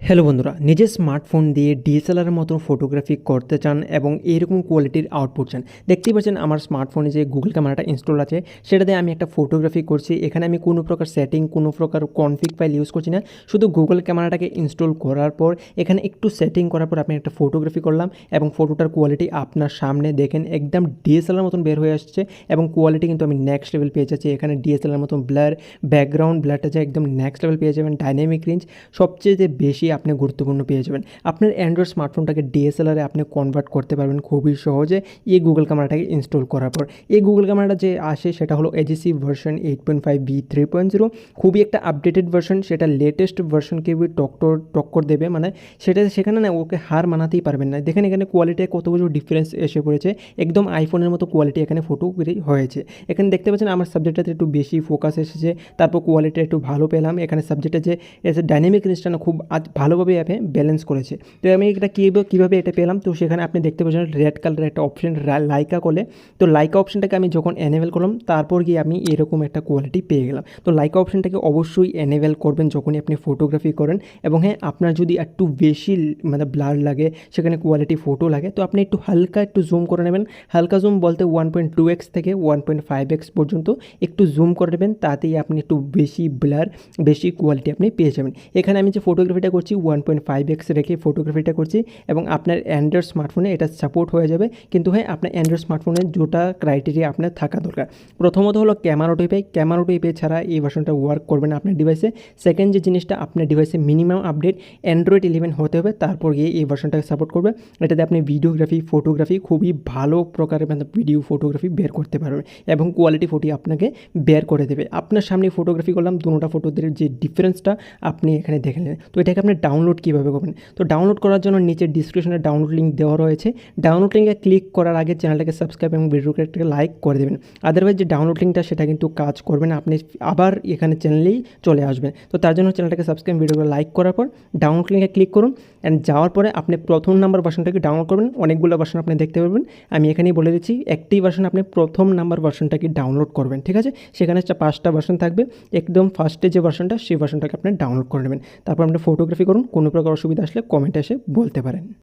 Hello বন্ধুরা, নিজের smartphone দিয়ে ডিএসএলআরের মতো ফটোগ্রাফি করতে চান এবং এইরকম কোয়ালিটির আউটপুট চান। দেখতেই পাচ্ছেন আমার স্মার্টফোনে যে গুগল ক্যামেরাটা ইনস্টল আছে সেটা দিয়ে আমি একটা ফটোগ্রাফি করছি। এখানে আমি কোনো প্রকার সেটিং, কোনো প্রকার কনফিগ ফাইল ইউজ করছি না। শুধু গুগল ক্যামেরাটাকে ইনস্টল করার পর এখানে একটু সেটিং করার পর আমি একটা ফটোগ্রাফি করলাম এবং ফটোটার কোয়ালিটি আপনার সামনে দেখেন একদম ডিএসএলআর মতন বের হয়ে আসছে এবং কোয়ালিটি কিন্তু আমি নেক্সট লেভেল পেয়ে যাচ্ছি। এখানে ডিএসএলআর মতন ব্লার, ব্যাকগ্রাউন্ড ব্লারটা যে একদম নেক্সট লেভেল পেয়ে যাবেন। ডাইনামিক রেঞ্জ সবচেয়ে বেশি আপনি গুরুত্বপূর্ণ পেয়ে যাবেন। আপনার অ্যান্ড্রয়েড স্মার্টফোনটাকে ডিএসএলআরে আপনি কনভার্ট করতে পারবেন খুবই সহজে এই গুগল ক্যামেরাটাকে ইনস্টল করার পর। এই গুগল ক্যামেরাটা যে আসে সেটা হলো এজিসি ভার্সন 8.5 V3.0, খুবই একটা আপডেটেড ভার্সন। সেটা লেটেস্ট ভার্সনকে টক্কর দেবে, মানে সেখানে না ওকে হার মানাতেই পারবেন না। দেখেন এখানে কোয়ালিটি কত কিছু ডিফারেন্স এসে পড়েছে, একদম আইফোনের মতো কোয়ালিটি এখানে ফটো হয়েছে। এখানে দেখতে পাচ্ছেন আমার সাবজেক্টটাতে একটু বেশি ফোকাস এসেছে, তারপর কোয়ালিটি একটু ভালো পেলাম। এখানে সাবজেক্টে যে ডাইনামিক রেঞ্জটা না খুব ভালোভাবে অ্যাপে ব্যালেন্স করেছে। তো আমি এটা কীভাবে এটা পেলাম, তো সেখানে আপনি দেখতে পাচ্ছেন রেড কালারের একটা অপশন লাইকা করলে, তো লাইকা অপশনটাকে আমি যখন এনেবেল করলাম তারপর গিয়ে আমি এরকম একটা কোয়ালিটি পেয়ে গেলাম। তো লাইকা অপশনটাকে অবশ্যই এনেবেল করবেন যখনই আপনি ফটোগ্রাফি করেন। এবং হ্যাঁ, আপনার যদি একটু বেশি মানে ব্লার লাগে, সেখানে কোয়ালিটি ফটো লাগে, তো আপনি একটু জুম করে নেবেন। হালকা জুম বলতে 1.2x থেকে 1.5x পর্যন্ত একটু জুম করে নেবেন, তাতেই আপনি একটু বেশি ব্লার, বেশি কোয়ালিটি আপনি পেয়ে যাবেন। এখানে আমি যে ফটোগ্রাফিটা করছি 1.5x রেখে ফটোগ্রাফিটা করছি এবং আপনার অ্যান্ড্রয়েড স্মার্টফোনে এটা সাপোর্ট হয়ে যাবে। কিন্তু হ্যাঁ, আপনার অ্যান্ড্রয়েড স্মার্টফোনের দুটা ক্রাইটেরিয়া আপনার থাকা দরকার। প্রথমত হলো ক্যামেরা ওটিপি ছাড়া এই ভার্সনটা ওয়ার্ক করবে না আপনার ডিভাইসে। সেকেন্ড যে জিনিসটা, আপনার ডিভাইসে মিনিমাম আপডেট অ্যান্ড্রয়েড 11 হতে হবে, তারপর গিয়ে এই ভার্সনটাকে সাপোর্ট করবে। এটাতে আপনি ভিডিওগ্রাফি, ফটোগ্রাফি খুবই ভালো প্রকারের মানে ভিডিও ফটোগ্রাফি বের করতে পারবেন এবং কোয়ালিটি ফটো আপনাকে বের করে দেবে। আপনার সামনে ফটোগ্রাফি করলাম, দুটোটা ফটোদের যে ডিফারেন্সটা আপনি এখানে দেখে নেন। তো এটাকে আপনি ডাউনলোড কীভাবে করবেন, তো ডাউনলোড করার জন্য নিচে ডিসক্রিপশনে ডাউনলোড লিঙ্ক দেওয়া রয়েছে। ডাউনলোড লিঙ্কে ক্লিক করার আগে চ্যানেলটাকে সাবস্ক্রাইব এবং ভিডিওটাকে লাইক করে দেবেন। আদারওয়াইজ যে ডাউনলোড লিঙ্কটা সেটা কিন্তু কাজ করবে না, আপনি আবার এখানে চ্যানেলেই চলে আসবেন। তো তার জন্য চ্যানেলটাকে সাবস্ক্রাইব, ভিডিওকে লাইক করার পর ডাউনলোড লিঙ্কে ক্লিক করুন অ্যান্ড যাওয়ার পরে আপনি প্রথম নাম্বার ভার্সনটাকে ডাউনলোড করবেন। অনেকগুলো ভার্সন আপনি দেখতে পারবেন, আমি এখানেই বলে দিচ্ছি একটি ভার্সন আপনি প্রথম নাম্বার ভার্সনটাকে ডাউনলোড করবেন, ঠিক আছে? সেখানে 5টা ভার্সন থাকবে, একদম ফার্স্টে যে ভার্সনটা সেই ভার্সনটাকে আপনি ডাউনলোড করে নেবেন। তারপর আপনি ফটোগ্রাফি করুন। কোনো প্রকার অসুবিধা আসলে কমেন্টে এসে বলতে পারেন।